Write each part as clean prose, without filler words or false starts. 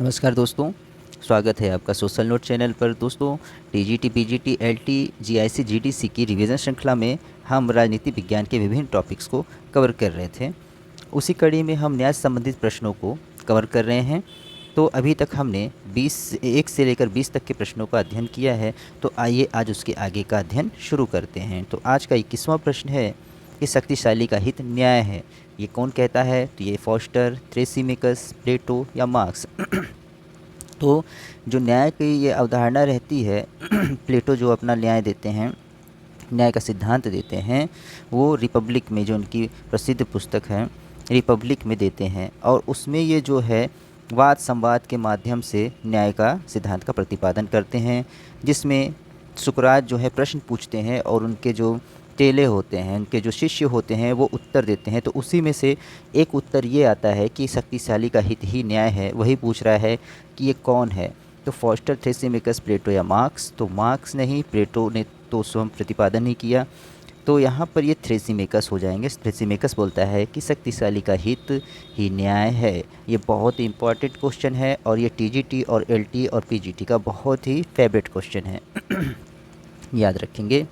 नमस्कार दोस्तों। स्वागत है आपका सोशल नोट चैनल पर। दोस्तों, TGT, PGT, LT, GIC, GDC की रिवीजन श्रृंखला में हम राजनीति विज्ञान के विभिन्न टॉपिक्स को कवर कर रहे थे। उसी कड़ी में हम न्याय संबंधित प्रश्नों को कवर कर रहे हैं। तो अभी तक हमने 1 से लेकर 20 तक के प्रश्नों का अध्ययन किया है। तो आइए आज उसके आगे का अध्ययन शुरू करते हैं। तो आज का 21वां प्रश्न है कि शक्तिशाली का हित न्याय है। ये कौन कहता है? तो ये फॉस्टर, थ्रेसिमिकस, प्लेटो या मार्क्स। तो जो न्याय की ये अवधारणा रहती है प्लेटो जो अपना न्याय देते हैं, न्याय का सिद्धांत देते हैं, वो रिपब्लिक में, जो उनकी प्रसिद्ध पुस्तक है रिपब्लिक में देते हैं। और उसमें ये जो है वाद संवाद के माध्यम से न्याय का सिद्धांत का प्रतिपादन करते हैं, जिसमें सुकरात जो है प्रश्न पूछते हैं और उनके जो चेले होते हैं, उनके जो शिष्य होते हैं, वो उत्तर देते हैं। तो उसी में से एक उत्तर ये आता है कि शक्तिशाली का हित ही न्याय है। वही पूछ रहा है कि ये कौन है? तो फॉस्टर, थ्रेसिमिकस, प्लेटो या मार्क्स? तो मार्क्स नहीं, प्लेटो ने तो स्वयं प्रतिपादन नहीं किया। तो यहाँ पर ये थ्रेसिमिकस हो जाएंगे। थ्रेसिमिकस बोलता है कि शक्तिशाली का हित ही न्याय है। ये बहुत ही इंपॉर्टेंट क्वेश्चन है और ये टीजीटी और एलटी और पीजीटी का बहुत ही फेवरेट क्वेश्चन है। याद रखेंगे।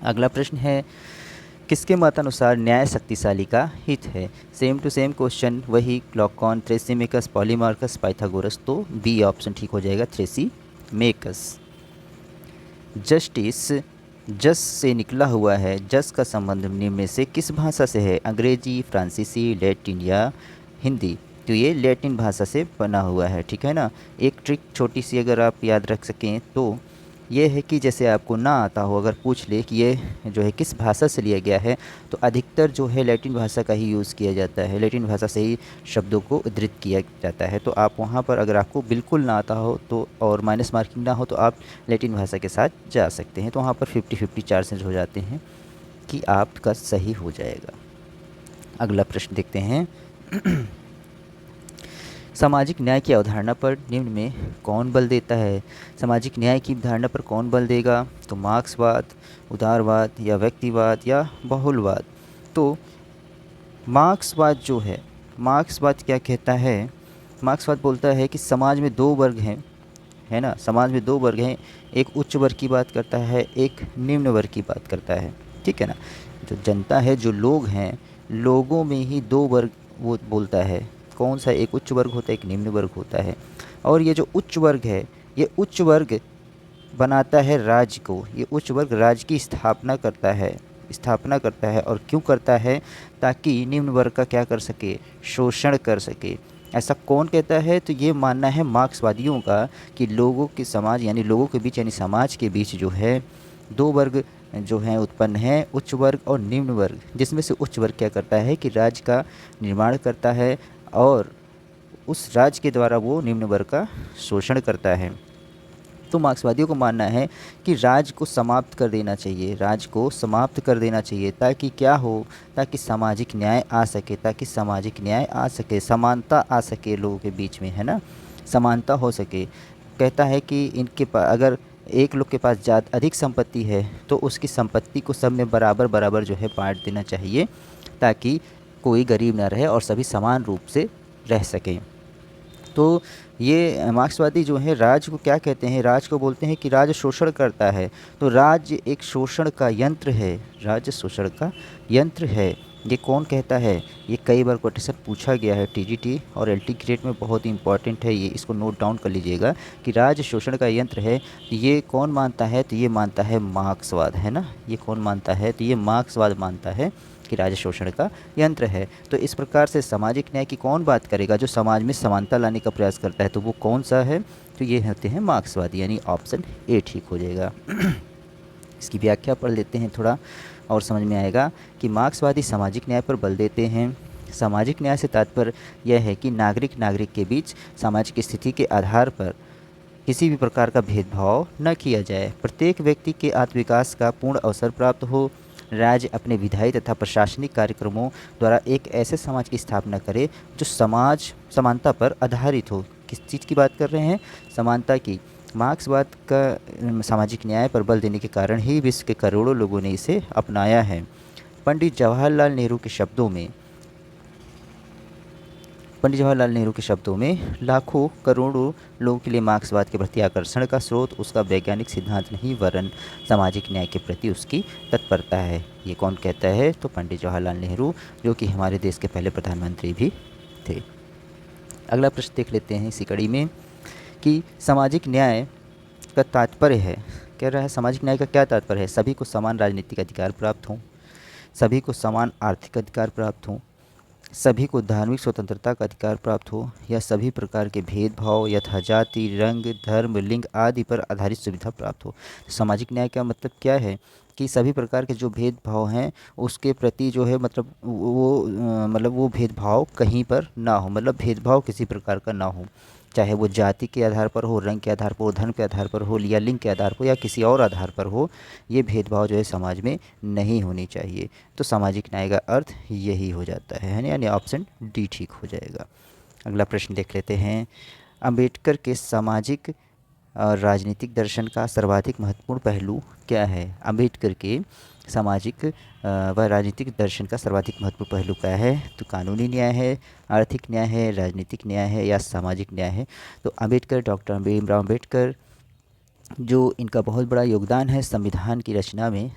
अगला प्रश्न है, किसके मतानुसार न्याय शक्तिशाली का हित है? सेम टू सेम क्वेश्चन, वही क्लॉकॉन, थ्रेसिमिकस, पॉलीमार्कस, पाइथागोरस। तो बी ऑप्शन ठीक हो जाएगा, थ्रेसिमिकस। जस्टिस, जस से निकला हुआ है। जस का संबंध निम्न में से किस भाषा से है? अंग्रेजी, फ्रांसीसी, लैटिन या हिंदी? तो ये लैटिन भाषा से बना हुआ है, ठीक है ना। एक ट्रिक छोटी सी अगर आप याद रख सकें तो ये है कि जैसे आपको ना आता हो, अगर पूछ ले कि ये जो है किस भाषा से लिया गया है, तो अधिकतर जो है लैटिन भाषा का ही यूज़ किया जाता है। लैटिन भाषा से ही शब्दों को उद्धृत किया जाता है। तो आप वहाँ पर अगर आपको बिल्कुल ना आता हो तो, और माइनस मार्किंग ना हो, तो आप लैटिन भाषा के साथ जा सकते हैं। तो वहाँ पर 50-50 चांसेस हो जाते हैं कि आपका सही हो जाएगा। अगला प्रश्न देखते हैं। सामाजिक न्याय की अवधारणा पर निम्न में कौन बल देता है? सामाजिक न्याय की अवधारणा पर कौन बल देगा? तो मार्क्सवाद, उदारवाद या व्यक्तिवाद या बहुलवाद? तो मार्क्सवाद जो है, मार्क्सवाद क्या कहता है? मार्क्सवाद बोलता है कि समाज में दो वर्ग हैं, है ना। समाज में दो वर्ग हैं, एक उच्च वर्ग की बात करता है, एक निम्न वर्ग की बात करता है, ठीक है ना। जो जनता है, जो लोग हैं, लोगों में ही दो वर्ग वो बोलता है। कौन सा? एक उच्च वर्ग होता है, एक निम्न वर्ग होता है। और ये जो उच्च वर्ग है, ये उच्च वर्ग बनाता है राज्य को। ये उच्च वर्ग राज्य की स्थापना करता है और क्यों करता है? ताकि निम्न वर्ग का क्या कर सके? शोषण कर सके। ऐसा कौन कहता है? तो ये मानना है मार्क्सवादियों का कि लोगों के समाज, यानी लोगों के बीच, यानी समाज के बीच जो है दो वर्ग जो हैं उत्पन्न हैं, उच्च वर्ग और निम्न वर्ग। जिसमें से उच्च वर्ग क्या करता है कि राज्य का निर्माण करता है और उस राज्य के द्वारा वो निम्न वर्ग का शोषण करता है। तो मार्क्सवादियों को मानना है कि राज्य को समाप्त कर देना चाहिए, राज्य को समाप्त कर देना चाहिए, ताकि क्या हो? ताकि सामाजिक न्याय आ सके, ताकि सामाजिक न्याय आ सके, समानता आ सके लोगों के बीच में, है ना, समानता हो सके। कहता है कि इनके पास, अगर एक लोग के पास ज़्यादा अधिक संपत्ति है तो उसकी संपत्ति को सब में बराबर बराबर जो है बांट देना चाहिए, ताकि कोई गरीब ना रहे और सभी समान रूप से रह सकें। तो ये मार्क्सवादी जो है राज्य को क्या कहते हैं? राज्य को बोलते हैं कि राज्य शोषण करता है। तो राज्य एक शोषण का यंत्र है, राज्य शोषण का यंत्र है। ये कौन कहता है? ये कई बार क्वेश्चन पूछा गया है टीजीटी और एलटी ग्रेड में, बहुत ही इंपॉर्टेंट है ये, इसको नोट डाउन कर लीजिएगा कि राज्य शोषण का यंत्र है। तो ये कौन मानता है? तो ये मानता है मार्क्सवाद, है ना। ये कौन मानता है? तो ये मार्क्सवाद मानता है कि राज्य शोषण का यंत्र है। तो इस प्रकार से सामाजिक न्याय की कौन बात करेगा? जो समाज में समानता लाने का प्रयास करता है, तो वो कौन सा है? तो ये होते हैं मार्क्सवादी, यानी ऑप्शन ए ठीक हो जाएगा। इसकी व्याख्या पढ़ लेते हैं थोड़ा और समझ में आएगा कि मार्क्सवादी सामाजिक न्याय पर बल देते हैं। सामाजिक न्याय से तात्पर्य यह है कि नागरिक नागरिक के बीच सामाजिक स्थिति के आधार पर किसी भी प्रकार का भेदभाव न किया जाए, प्रत्येक व्यक्ति के आत्मविकास का पूर्ण अवसर प्राप्त हो, राज्य अपने विधायी तथा प्रशासनिक कार्यक्रमों द्वारा एक ऐसे समाज की स्थापना करे जो समाज समानता पर आधारित हो। किस चीज़ की बात कर रहे हैं? समानता की। मार्क्सवाद का सामाजिक न्याय पर बल देने के कारण ही विश्व के करोड़ों लोगों ने इसे अपनाया है। पंडित जवाहरलाल नेहरू के शब्दों में पंडित जवाहरलाल नेहरू के शब्दों में लाखों करोड़ों लोगों के लिए मार्क्सवाद के प्रति आकर्षण का स्रोत उसका वैज्ञानिक सिद्धांत नहीं वरन सामाजिक न्याय के प्रति उसकी तत्परता है। ये कौन कहता है? तो पंडित जवाहरलाल नेहरू, जो कि हमारे देश के पहले प्रधानमंत्री भी थे। अगला प्रश्न देख लेते हैं इसी कड़ी में कि सामाजिक न्याय का तात्पर्य है, कह रहा है सामाजिक न्याय का क्या तात्पर्य है? सभी को समान राजनीतिक अधिकार प्राप्त हों, सभी को समान आर्थिक अधिकार प्राप्त हों, सभी को धार्मिक स्वतंत्रता का अधिकार प्राप्त हो, या सभी प्रकार के भेदभाव यथा जाति, रंग, धर्म, लिंग आदि पर आधारित सुविधा प्राप्त हो। सामाजिक न्याय का मतलब क्या है कि सभी प्रकार के जो भेदभाव हैं उसके प्रति जो है मतलब वो भेदभाव कहीं पर ना हो, मतलब भेदभाव किसी प्रकार का ना हो, चाहे वो जाति के आधार पर हो, रंग के आधार पर हो, धर्म के आधार पर हो, या लिंग के आधार पर या किसी और आधार पर हो, ये भेदभाव जो है समाज में नहीं होनी चाहिए। तो सामाजिक न्याय का अर्थ यही हो जाता है ना, यानी ऑप्शन डी ठीक हो जाएगा। अगला प्रश्न देख लेते हैं, अंबेडकर के सामाजिक और राजनीतिक दर्शन का सर्वाधिक महत्वपूर्ण पहलू क्या है? अंबेडकर के सामाजिक व राजनीतिक दर्शन का सर्वाधिक महत्वपूर्ण पहलू क्या है? तो कानूनी न्याय है, आर्थिक न्याय है, राजनीतिक न्याय है, या सामाजिक न्याय है? तो अंबेडकर, डॉक्टर भीमराव अंबेडकर, जो इनका बहुत बड़ा योगदान है संविधान की रचना में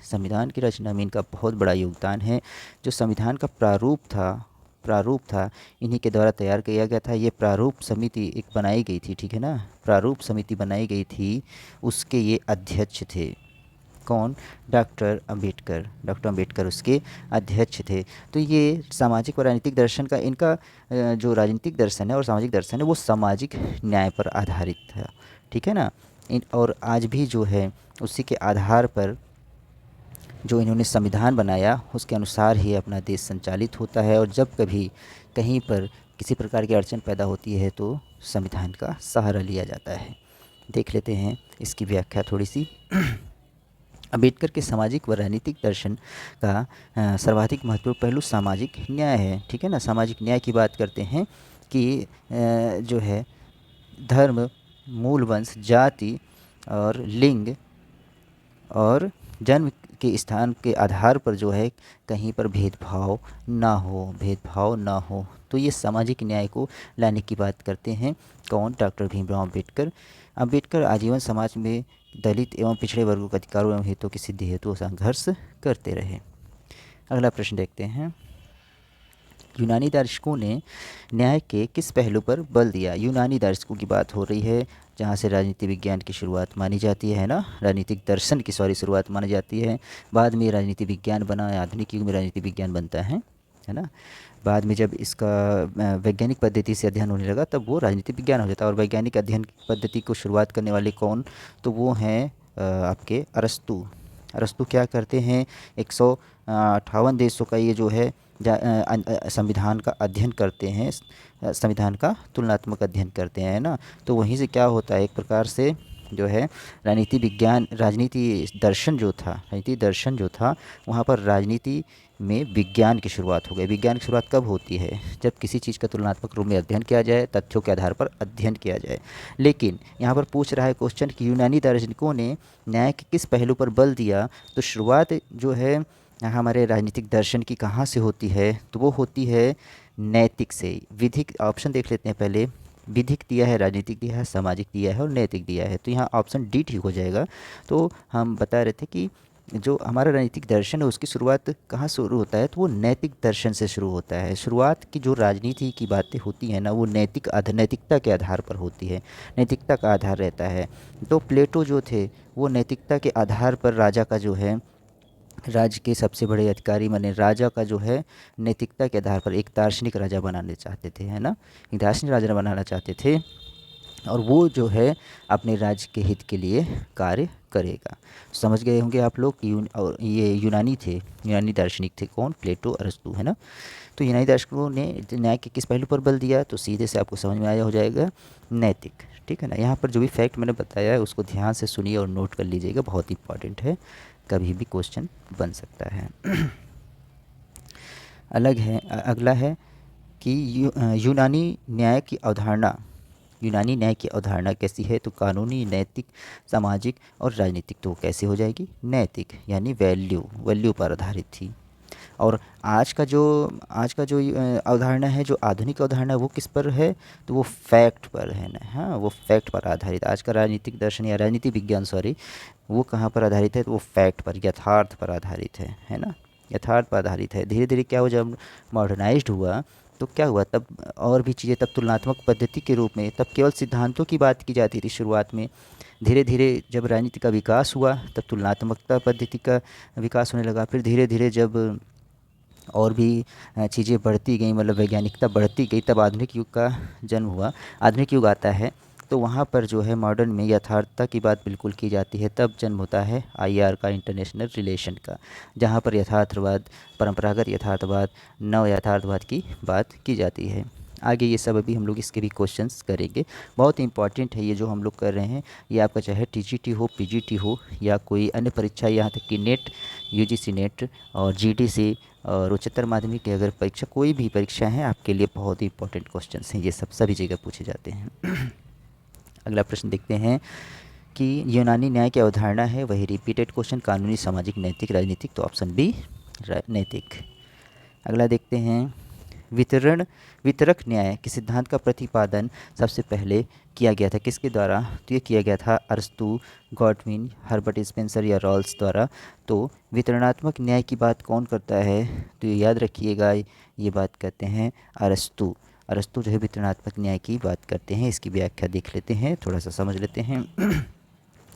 इनका बहुत बड़ा योगदान है। जो संविधान का प्रारूप था इन्हीं के द्वारा तैयार किया गया था। ये प्रारूप समिति एक बनाई गई थी, ठीक है ना, प्रारूप समिति बनाई गई थी, उसके ये अध्यक्ष थे। कौन? डॉक्टर अंबेडकर उसके अध्यक्ष थे। तो ये सामाजिक और राजनीतिक दर्शन का इनका जो राजनीतिक दर्शन है और सामाजिक दर्शन है वो सामाजिक न्याय पर आधारित था, ठीक है ना। और आज भी जो है उसी के आधार पर जो इन्होंने संविधान बनाया उसके अनुसार ही अपना देश संचालित होता है, और जब कभी कहीं पर किसी प्रकार की अड़चन पैदा होती है तो संविधान का सहारा लिया जाता है। देख लेते हैं इसकी व्याख्या थोड़ी सी। अंबेडकर के सामाजिक व राजनीतिक दर्शन का सर्वाधिक महत्वपूर्ण पहलू सामाजिक न्याय है, ठीक है ना। सामाजिक न्याय की बात करते हैं कि जो है धर्म, मूल वंश, जाति और लिंग और जन्म के स्थान के आधार पर जो है कहीं पर भेदभाव ना हो, तो ये सामाजिक न्याय को लाने की बात करते हैं। कौन? डॉक्टर भीमराव अंबेडकर आजीवन समाज में दलित एवं पिछड़े वर्गों के अधिकारों एवं हितों की सिद्धि हेतु संघर्ष करते रहे। अगला प्रश्न देखते हैं, यूनानी दार्शनिकों ने न्याय के किस पहलू पर बल दिया? यूनानी दार्शनिकों की बात हो रही है, जहाँ से राजनीति विज्ञान की शुरुआत मानी जाती है ना, राजनीतिक दर्शन की शुरुआत मानी जाती है। बाद में राजनीति विज्ञान बना, आधुनिक युग में राजनीति विज्ञान बनता है ना। बाद में जब इसका वैज्ञानिक पद्धति से अध्ययन होने लगा तब वो राजनीति विज्ञान हो जाता है। और वैज्ञानिक अध्ययन पद्धति को शुरुआत करने वाले कौन? तो वो हैं आपके अरस्तु क्या करते हैं, 158 देशों का ये जो है संविधान का अध्ययन करते हैं, संविधान का तुलनात्मक अध्ययन करते हैं ना। तो वहीं से क्या होता है, एक प्रकार से जो है राजनीति दर्शन जो था वहाँ पर राजनीति में विज्ञान की शुरुआत हो गई। विज्ञान की शुरुआत कब होती है? जब किसी चीज़ का तुलनात्मक रूप में अध्ययन किया जाए, तथ्यों के आधार पर अध्ययन किया जाए। लेकिन यहाँ पर पूछ रहा है क्वेश्चन कि यूनानी दार्शनिकों ने न्याय के किस पहलू पर बल दिया? तो शुरुआत जो है हमारे राजनीतिक दर्शन की कहाँ से होती है? तो वो होती है नैतिक से। विधिक ऑप्शन देख लेते हैं पहले, विधिक दिया है, राजनीतिक दिया है, सामाजिक दिया है और नैतिक दिया है। तो यहाँ ऑप्शन डी ठीक हो जाएगा। तो हम बता रहे थे कि जो हमारा राजनीतिक दर्शन है उसकी शुरुआत कहाँ शुरू होता है? तो वो नैतिक दर्शन से शुरू होता है। शुरुआत की जो राजनीति की बातें होती हैं ना वो नैतिकता के आधार पर होती है, नैतिकता का आधार रहता है। तो प्लेटो जो थे वो नैतिकता के आधार पर राजा का जो है, राज्य के सबसे बड़े अधिकारी माने राजा का जो है नैतिकता के आधार पर एक दार्शनिक राजा बनाने चाहते थे, है ना, एक दार्शनिक राजा बनाना चाहते थे, और वो जो है अपने राज्य के हित के लिए कार्य करेगा। समझ गए होंगे आप लोग कि और ये यूनानी दार्शनिक थे। कौन? प्लेटो, अरस्तु, है ना। तो यूनानी दार्शनिकों ने न्याय के किस पहलू पर बल दिया? तो सीधे से आपको समझ में आया हो जाएगा, नैतिक, ठीक है ना। यहाँ पर जो भी फैक्ट मैंने बताया है उसको ध्यान से सुनिए और नोट कर लीजिएगा, बहुत इंपॉर्टेंट है, कभी भी क्वेश्चन बन सकता है। अगला है कि यूनानी न्याय की अवधारणा कैसी है? तो कानूनी, नैतिक, सामाजिक और राजनीतिक। तो कैसे हो जाएगी? नैतिक, यानी वैल्यू पर आधारित थी। और आज का जो अवधारणा है, जो आधुनिक अवधारणा है, वो किस पर है? तो वो फैक्ट पर है ना। हाँ, वो फैक्ट पर आधारित। आज का राजनीतिक दर्शन या राजनीति विज्ञान, सॉरी, वो कहाँ पर आधारित है? तो वो फैक्ट पर, यथार्थ पर आधारित है ना। यथार्थ पर आधारित है। धीरे धीरे क्या हुआ, जब मॉडर्नाइज्ड हुआ तो क्या हुआ, तब और भी चीज़ें, तब तुलनात्मक पद्धति के रूप में, तब केवल सिद्धांतों की बात की जाती थी शुरुआत में। धीरे धीरे जब राजनीति का विकास हुआ तब तुलनात्मकता पद्धति का विकास होने लगा। फिर धीरे धीरे जब और भी चीज़ें बढ़ती गई, मतलब वैज्ञानिकता बढ़ती गई, तब आधुनिक युग का जन्म हुआ। आधुनिक युग आता है तो वहाँ पर जो है मॉडर्न में यथार्थता की बात बिल्कुल की जाती है। तब जन्म होता है आईआर का, इंटरनेशनल रिलेशन का, जहाँ पर यथार्थवाद, परंपरागत यथार्थवाद, नव यथार्थवाद की बात की जाती है। आगे ये सब अभी हम लोग इसके भी क्वेश्चंस करेंगे। बहुत इंपॉर्टेंट है ये जो हम लोग कर रहे हैं। ये आपका चाहे टीजीटी हो, पीजीटी हो, या कोई अन्य परीक्षा, यहाँ तक कि नेट, यूजीसी नेट और जीडीसी और उच्चतर माध्यमिक की अगर परीक्षा, कोई भी परीक्षा है, आपके लिए बहुत ही इंपॉर्टेंट क्वेश्चंस हैं। ये सब सभी जगह पूछे जाते हैं। अगला प्रश्न देखते हैं कि यूनानी न्याय की अवधारणा है, वही रिपीटेड क्वेश्चन, कानूनी, सामाजिक, नैतिक, राजनीतिक, तो ऑप्शन बी नैतिक। अगला देखते हैं, वितरण वितरक न्याय के सिद्धांत का प्रतिपादन सबसे पहले किया गया था किसके द्वारा? तो ये किया गया था अरस्तू, गॉडविन, हर्बर्ट स्पेंसर या रॉल्स द्वारा। तो वितरणात्मक न्याय की बात कौन करता है? तो ये याद रखिएगा, ये बात करते हैं अरस्तू। अरस्तू जो है वितरणात्मक न्याय की बात करते हैं। इसकी व्याख्या देख लेते हैं, थोड़ा सा समझ लेते हैं।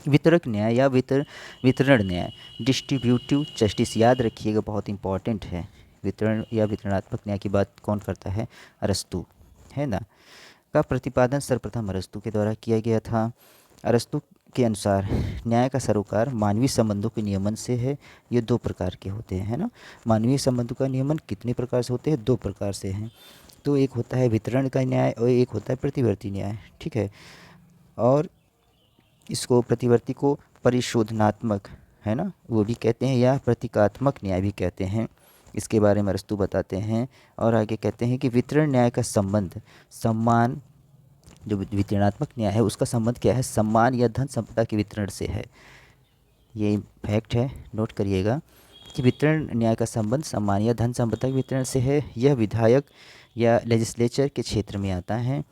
वितरक न्याय या वितरण न्याय, डिस्ट्रीब्यूटिव जस्टिस, याद रखिएगा, बहुत इंपॉर्टेंट है। वितरण या वितरणात्मक न्याय की बात कौन करता है? अरस्तू, है ना। का प्रतिपादन सर्वप्रथम अरस्तू के द्वारा किया गया था। अरस्तू के अनुसार न्याय का सरोकार मानवीय संबंधों के नियमन से है। ये दो प्रकार के होते हैं, है ना। मानवीय संबंधों का नियमन कितने प्रकार से होते हैं? दो प्रकार से हैं। तो एक होता है वितरण का न्याय और एक होता है प्रतिवर्ती न्याय, ठीक है। और इसको, प्रतिवर्ती को परिशोधनात्मक, है ना, वो भी कहते हैं, या प्रतीकात्मक न्याय भी कहते हैं। इसके बारे में अरस्तू बताते हैं। और आगे कहते हैं कि वितरण न्याय का संबंध सम्मान, जो वितरणात्मक न्याय है उसका संबंध क्या है? सम्मान या धन संपदा के वितरण से है। ये फैक्ट है, नोट करिएगा कि वितरण न्याय का संबंध सम्मान या धन संपदा के वितरण से है। यह विधायक या लेजिस्लेचर के क्षेत्र में आता है।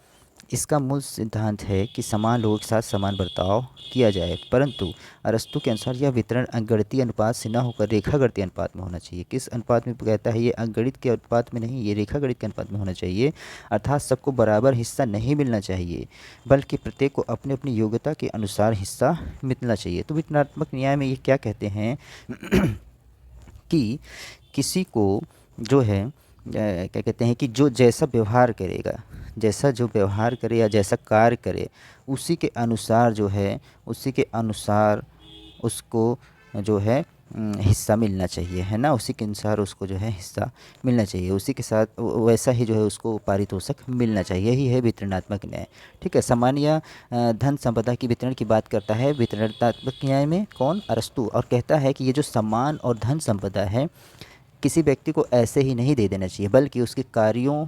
इसका मूल सिद्धांत है कि समान लोगों के साथ समान बर्ताव किया जाए, परंतु अरस्तू के अनुसार यह वितरण अंकगणितीय अनुपात से न होकर रेखागणितीय अनुपात में होना चाहिए। किस अनुपात में कहता है? ये अंकगणित के अनुपात में नहीं, ये रेखागणित के अनुपात में होना चाहिए। अर्थात सबको बराबर हिस्सा नहीं मिलना चाहिए, बल्कि प्रत्येक को अपनी अपनी योग्यता के अनुसार हिस्सा मिलना चाहिए। तो वितरणात्मक न्याय में ये क्या कहते हैं कि किसी को जो है क्या कहते हैं कि जो जैसा व्यवहार करेगा, जैसा जो व्यवहार करे या जैसा कार्य करे, उसी के अनुसार जो है, उसी के अनुसार उसको जो है हिस्सा मिलना चाहिए, है ना। उसी के अनुसार उसको जो है हिस्सा मिलना चाहिए, उसी के साथ वैसा ही जो है उसको पारितोषिक मिलना चाहिए। यही है वितरणात्मक न्याय, ठीक है। सम्मान या धन संपदा की वितरण की बात करता है वितरणात्मक न्याय में कौन? अरस्तू। और कहता है कि ये जो सम्मान और धन संपदा है, किसी व्यक्ति को ऐसे ही नहीं दे देना चाहिए, बल्कि उसके कार्यों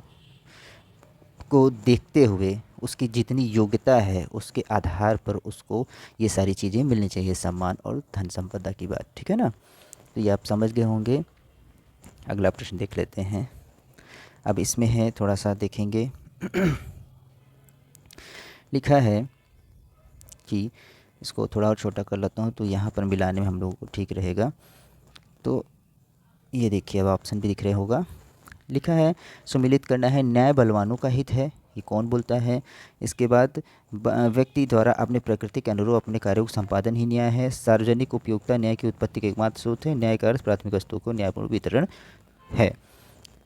को देखते हुए, उसकी जितनी योग्यता है उसके आधार पर उसको ये सारी चीज़ें मिलनी चाहिए, सम्मान और धन संपदा की बात, ठीक है ना। तो ये आप समझ गए होंगे। अगला प्रश्न देख लेते हैं। अब इसमें है, थोड़ा सा देखेंगे। लिखा है कि इसको थोड़ा और छोटा कर लेता हूँ तो यहाँ पर मिलाने में हम लोगों को ठीक रहेगा। तो ये देखिए, अब ऑप्शन भी दिख रहे होगा। लिखा है सुमिलित करना है, न्याय बलवानों का हित है। ये कौन बोलता है? इसके बाद व्यक्ति द्वारा अपने प्रकृति के अनुरूप अपने कार्यों का संपादन ही न्याय है। सार्वजनिक उपयोगिता न्याय की उत्पत्ति का एकमात्र स्रोत है। न्याय का अर्थ प्राथमिक वस्तुओं को न्यायपूर्ण वितरण है।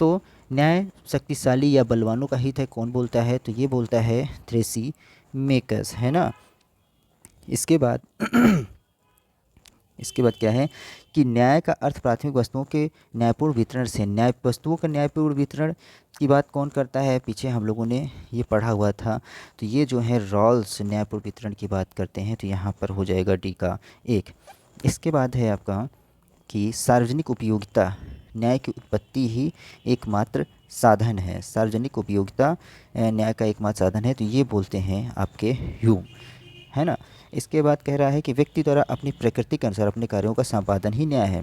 तो न्याय शक्तिशाली या बलवानों का हित है, कौन बोलता है? तो ये बोलता है थ्रेसी मेकर्स, है ना। इसके बाद इसके बाद क्या है कि न्याय का अर्थ प्राथमिक वस्तुओं के न्यायपूर्ण वितरण से, न्याय वस्तुओं का न्यायपूर्ण वितरण की बात कौन करता है? पीछे हम लोगों ने ये पढ़ा हुआ था। तो ये जो है रॉल्स न्यायपूर्ण वितरण की बात करते हैं। तो यहाँ पर हो जाएगा डी का एक। इसके बाद है आपका कि सार्वजनिक उपयोगिता न्याय की उत्पत्ति ही एकमात्र साधन है। सार्वजनिक उपयोगिता न्याय का एकमात्र साधन है, तो ये बोलते हैं आपके ह्यूम, है ना। इसके बाद कह रहा है कि व्यक्ति द्वारा अपनी प्रकृति के अनुसार अपने कार्यों का संपादन ही न्याय है।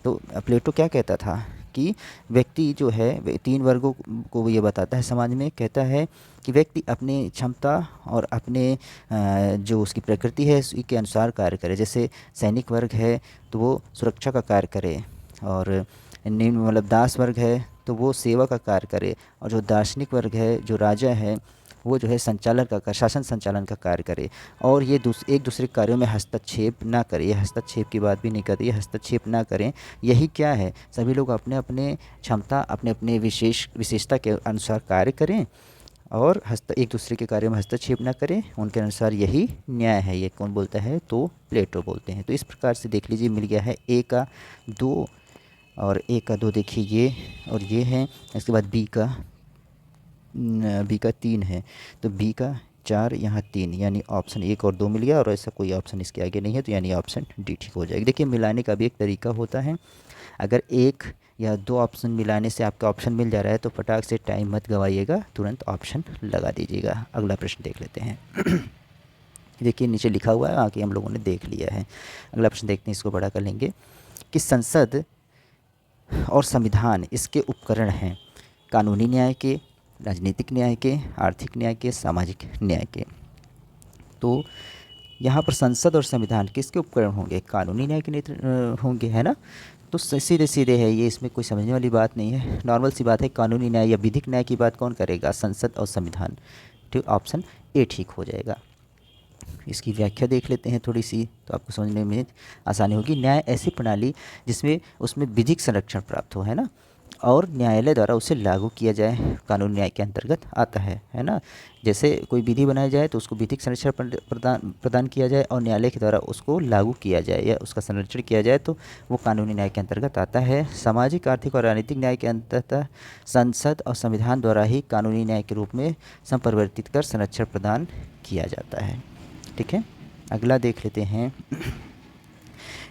तो प्लेटो क्या कहता था कि व्यक्ति जो है 3 वर्गों को वो ये बताता है समाज में, कहता है कि व्यक्ति अपनी क्षमता और अपने जो उसकी प्रकृति है उसके अनुसार कार्य करे। जैसे सैनिक वर्ग है तो वो सुरक्षा का कार्य करे, और निम्न मतलब दास वर्ग है तो वो सेवा का कार्य करे, और जो दार्शनिक वर्ग है, जो राजा है, वो जो है संचालन का शासन संचालन का कार्य करे। और ये एक दूसरे कार्यों में हस्तक्षेप ना करे, ये हस्तक्षेप की बात भी नहीं करती, ये हस्तक्षेप ना करें। यही क्या है, सभी लोग अपने अपने क्षमता, अपने अपने विशेषता के अनुसार कार्य करें और एक दूसरे के कार्यों में हस्तक्षेप ना करें, उनके अनुसार यही न्याय है। ये कौन बोलता है, तो प्लेटो बोलते हैं। तो इस प्रकार से देख लीजिए मिल गया है ए का 2 और ए का 2 देखिए ये और ये है। इसके बाद बी का 3 है, तो बी का 4 यहाँ 3, यानी ऑप्शन 1 और 2 मिल गया, और ऐसा कोई ऑप्शन इसके आगे नहीं है, तो यानी ऑप्शन डी ठीक हो जाएगा। देखिए मिलाने का भी एक तरीका होता है। अगर 1 या 2 ऑप्शन मिलाने से आपका ऑप्शन मिल जा रहा है तो फटाक से टाइम मत गवाइएगा, तुरंत ऑप्शन लगा दीजिएगा। अगला प्रश्न देख लेते हैं। देखिए नीचे लिखा हुआ है, आगे हम लोगों ने देख लिया है। अगला प्रश्न देखते हैं, इसको बड़ा कर लेंगे कि संसद और संविधान इसके उपकरण हैं कानूनी न्याय के, राजनीतिक न्याय के, आर्थिक न्याय के, सामाजिक न्याय के। तो यहाँ पर संसद और संविधान किसके उपकरण होंगे, कानूनी न्याय के होंगे, है ना। तो सीधे सीधे है ये, इसमें कोई समझने वाली बात नहीं है, नॉर्मल सी बात है। कानूनी न्याय या विधिक न्याय की बात कौन करेगा, संसद और संविधान। ठीक, ऑप्शन ए ठीक हो जाएगा। इसकी व्याख्या देख लेते हैं थोड़ी सी, तो आपको समझने में आसानी होगी। न्याय ऐसी प्रणाली जिसमें उसमें विधिक संरक्षण प्राप्त हो, है ना, और न्यायालय द्वारा उसे लागू किया जाए, कानून न्याय के अंतर्गत आता है ना। जैसे कोई विधि बनाई जाए तो उसको विधिक संरक्षण प्रदान किया जाए, और न्यायालय के द्वारा उसको लागू किया जाए या उसका संरक्षण किया जाए, तो वो कानूनी न्याय के अंतर्गत आता है। सामाजिक, आर्थिक और राजनीतिक न्याय के अंततः संसद और संविधान द्वारा ही कानूनी न्याय के रूप में संपरिवर्तित कर संरक्षण प्रदान किया जाता है। ठीक है, अगला देख लेते हैं।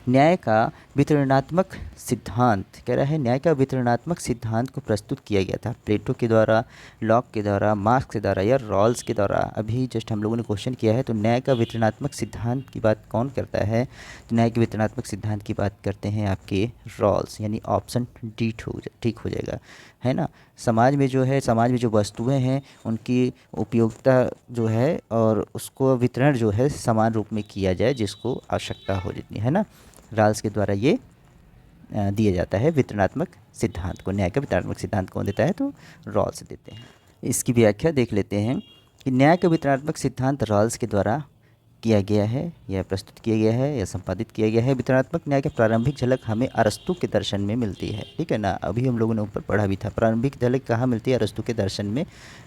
न्याय का वितरणात्मक सिद्धांत, कह रहा है न्याय का वितरणात्मक सिद्धांत को प्रस्तुत किया गया था प्लेटो के द्वारा, लॉक के द्वारा, मार्क्स के द्वारा या रॉल्स के द्वारा। अभी जस्ट हम लोगों ने क्वेश्चन किया है, तो न्याय का वितरणात्मक सिद्धांत की बात कौन करता है, तो न्याय के वितरणात्मक सिद्धांत की बात करते हैं आपके रॉल्स, यानी ऑप्शन डी ठीक हो जाएगा, है ना। समाज में जो वस्तुएं हैं उनकी उपयोगिता जो है और उसको वितरण जो है समान रूप में किया जाए जिसको आवश्यकता हो जितनी, है ना। रॉल्स के द्वारा ये दिया जाता है वितरणात्मक सिद्धांत को। न्याय का वितरणात्मक सिद्धांत कौन देता है, तो रॉल्स देते हैं। इसकी व्याख्या देख लेते हैं कि न्याय का वितरणात्मक सिद्धांत रॉल्स के द्वारा किया गया है या प्रस्तुत किया गया है या संपादित किया गया है। वितरणात्मक न्याय की प्रारंभिक झलक हमें अरस्तू के दर्शन में मिलती है, ठीक है ना। अभी हम लोगों ने ऊपर पढ़ा भी था, प्रारंभिक झलक कहाँ मिलती है, अरस्तू के दर्शन में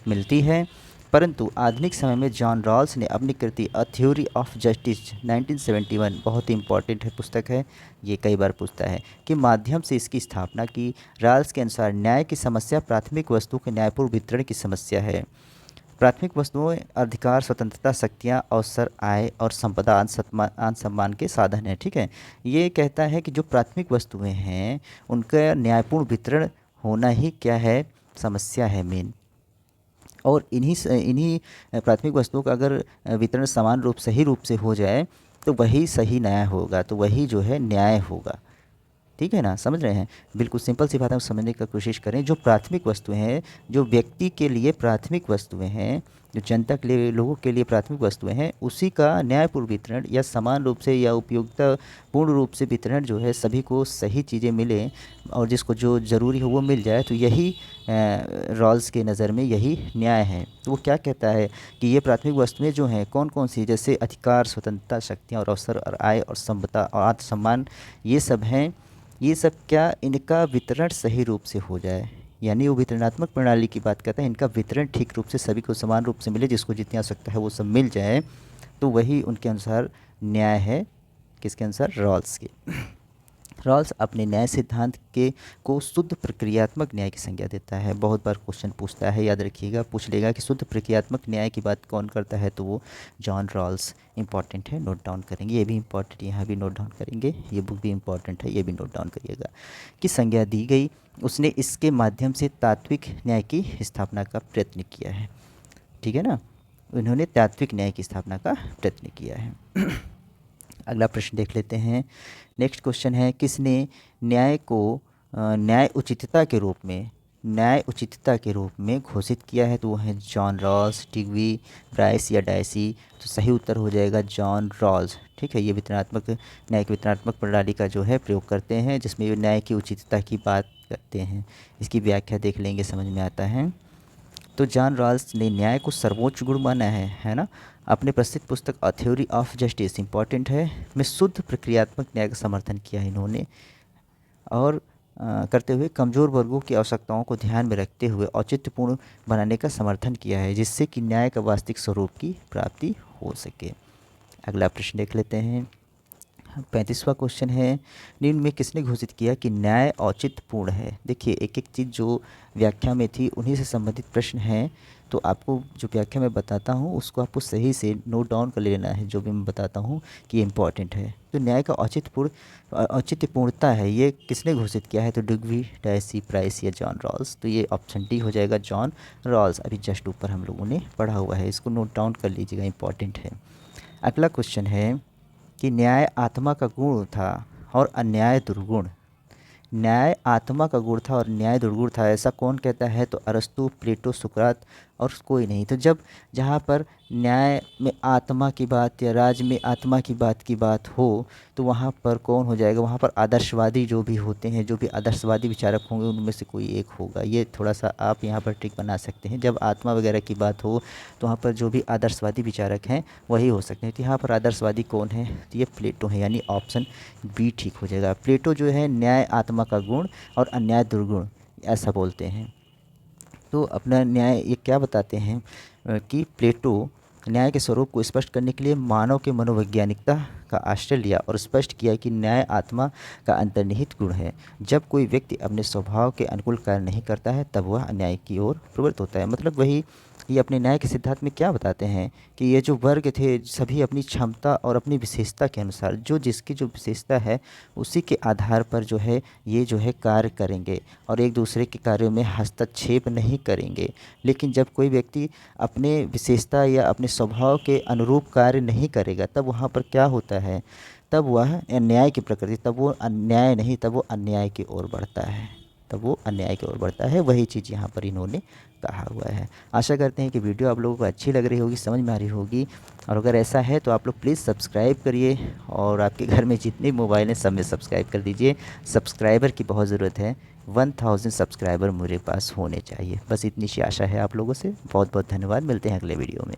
मिलती है। परंतु आधुनिक समय में जॉन रॉल्स ने अपनी कृति अ थ्योरी ऑफ जस्टिस 1971, बहुत ही इंपॉर्टेंट है पुस्तक है, ये कई बार पूछता है, के माध्यम से इसकी स्थापना की। रॉल्स के अनुसार न्याय की समस्या प्राथमिक वस्तुओं के न्यायपूर्ण वितरण की समस्या है। प्राथमिक वस्तुओं अधिकार, स्वतंत्रता, शक्तियाँ, अवसर, आय और संपदा आन सम्मान के साधन हैं, ठीक है। ये कहता है कि जो प्राथमिक वस्तुएं हैं उनका न्यायपूर्ण वितरण होना ही क्या है, समस्या है मेन। और इन्हीं प्राथमिक वस्तुओं का अगर वितरण समान रूप सही रूप से हो जाए तो वही सही न्याय होगा, तो वही जो है न्याय होगा, ठीक है ना, समझ रहे हैं। बिल्कुल सिंपल सी बात हम समझने की कोशिश करें। जो प्राथमिक वस्तुएं हैं, जो व्यक्ति के लिए प्राथमिक वस्तुएं हैं, जो जनता के लिए, लोगों के लिए प्राथमिक वस्तुएं हैं, उसी का न्यायपूर्ण वितरण या समान रूप से या उपयोगिता पूर्ण रूप से वितरण जो है, सभी को सही चीज़ें मिले और जिसको जो ज़रूरी हो वो मिल जाए, तो यही रॉल्स के नज़र में यही न्याय है। तो वो क्या कहता है कि ये प्राथमिक वस्तुएं जो हैं कौन कौन सी, जैसे अधिकार, स्वतंत्रता, शक्तियाँ और अवसर और आय और संपदा और आत्मसम्मान, ये सब हैं। ये सब क्या, इनका वितरण सही रूप से हो जाए, यानी वो वितरणात्मक प्रणाली की बात करते हैं। इनका वितरण ठीक रूप से सभी को समान रूप से मिले, जिसको जितनी आवश्यकता है वो सब मिल जाए, तो वही उनके अनुसार न्याय है। किसके अनुसार, रॉल्स के। रॉल्स अपने न्याय सिद्धांत के को शुद्ध प्रक्रियात्मक न्याय की संज्ञा देता है। बहुत बार क्वेश्चन पूछता है, याद रखिएगा, पूछ लेगा कि शुद्ध प्रक्रियात्मक न्याय की बात कौन करता है, तो वो जॉन रॉल्स। इंपॉर्टेंट है, नोट डाउन करेंगे, ये भी इंपॉर्टेंट, यहाँ भी नोट डाउन करेंगे, ये बुक भी इंपॉर्टेंट है, ये भी नोट डाउन करिएगा। कि संज्ञा दी गई, उसने इसके माध्यम से तात्विक न्याय की स्थापना का प्रयत्न किया है, ठीक है ना। उन्होंने तात्विक न्याय की स्थापना का प्रयत्न किया है। अगला प्रश्न देख लेते हैं। नेक्स्ट क्वेश्चन है, किसने न्याय को न्याय उचितता के रूप में घोषित किया है? तो वो है जॉन रॉल्स, टिग्वी, ब्राइस या डायसी। तो सही उत्तर हो जाएगा जॉन रॉल्स। ठीक है, ये न्याय की वितरणात्मक प्रणाली का जो है प्रयोग करते हैं, जिसमें ये न्याय की उचितता की बात करते हैं। इसकी व्याख्या देख लेंगे, समझ में आता है। तो जॉन रॉल्स ने न्याय को सर्वोच्च गुण माना है ना। अपने प्रसिद्ध पुस्तक a theory of justice important है में शुद्ध प्रक्रियात्मक न्याय का समर्थन किया है इन्होंने, और करते हुए कमज़ोर वर्गों की आवश्यकताओं को ध्यान में रखते हुए औचित्यपूर्ण बनाने का समर्थन किया है, जिससे कि न्याय का वास्तविक स्वरूप की प्राप्ति हो सके। अगला प्रश्न देख लेते हैं। 35वां क्वेश्चन है, निम्न में किसने घोषित किया कि न्याय औचित्यपूर्ण है? देखिए, एक एक चीज़ जो व्याख्या में थी उन्हीं से संबंधित प्रश्न हैं, तो आपको जो व्याख्या मैं बताता हूँ उसको आपको सही से नोट डाउन कर लेना है, जो भी मैं बताता हूँ कि ये इम्पॉर्टेंट है। तो न्याय का औचित्यपूर्णता है, ये किसने घोषित किया है? तो डिग्वी, डायसी, प्राइस या जॉन रॉल्स। तो ये ऑप्शन डी हो जाएगा, जॉन रॉल्स। अभी जस्ट ऊपर हम लोगों ने पढ़ा हुआ है, इसको नोट डाउन कर लीजिएगा, इंपॉर्टेंट है। अगला क्वेश्चन है कि न्याय आत्मा का गुण था और अन्याय दुर्गुण। न्याय आत्मा का गुण था और न्याय दुर्गुण था, ऐसा कौन कहता है? तो अरस्तु, प्लेटो, सुकरात और कोई नहीं। तो जहाँ पर न्याय में आत्मा की बात या राज में आत्मा की बात हो, तो वहाँ पर कौन हो जाएगा? वहाँ पर आदर्शवादी जो भी होते हैं, जो भी आदर्शवादी विचारक होंगे, उनमें से कोई एक होगा। ये थोड़ा सा आप यहाँ पर ट्रिक बना सकते हैं। जब आत्मा वगैरह की बात हो तो वहाँ पर जो भी आदर्शवादी विचारक हैं वही हो सकते हैं। तो यहाँ पर आदर्शवादी कौन है? तो ये प्लेटो है, यानी ऑप्शन बी ठीक हो जाएगा। प्लेटो जो है न्याय आत्मा का गुण और अन्याय दुर्गुण ऐसा बोलते हैं। तो अपना न्याय ये क्या बताते हैं कि प्लेटो न्याय के स्वरूप को स्पष्ट करने के लिए मानव के मनोवैज्ञानिकता का आश्रय लिया और स्पष्ट किया कि न्याय आत्मा का अंतर्निहित गुण है। जब कोई व्यक्ति अपने स्वभाव के अनुकूल कार्य नहीं करता है, तब वह अन्याय की ओर प्रवृत्त होता है। मतलब वही, ये अपने न्याय के सिद्धांत में क्या बताते हैं कि ये जो वर्ग थे सभी अपनी क्षमता और अपनी विशेषता के अनुसार, जिसकी जो विशेषता है उसी के आधार पर जो है ये जो है कार्य करेंगे और एक दूसरे के कार्यों में हस्तक्षेप नहीं करेंगे। लेकिन जब कोई व्यक्ति अपने विशेषता या अपने स्वभाव के अनुरूप कार्य नहीं करेगा, तब वहाँ पर क्या होता है? तब वह अन्याय की प्रकृति, तब वो अन्याय नहीं, तब वो अन्याय की ओर बढ़ता है। वही चीज़ यहाँ पर इन्होंने कहा हुआ है। आशा करते हैं कि वीडियो आप लोगों को अच्छी लग रही होगी, समझ में आ रही होगी, और अगर ऐसा है तो आप लोग प्लीज़ सब्सक्राइब करिए और आपके घर में जितने मोबाइल हैं सब में सब्सक्राइब कर दीजिए। सब्सक्राइबर की बहुत ज़रूरत है, 1000 सब्सक्राइबर मेरे पास होने चाहिए। बस इतनी सी आशा है आप लोगों से। बहुत बहुत धन्यवाद, मिलते हैं अगले वीडियो में।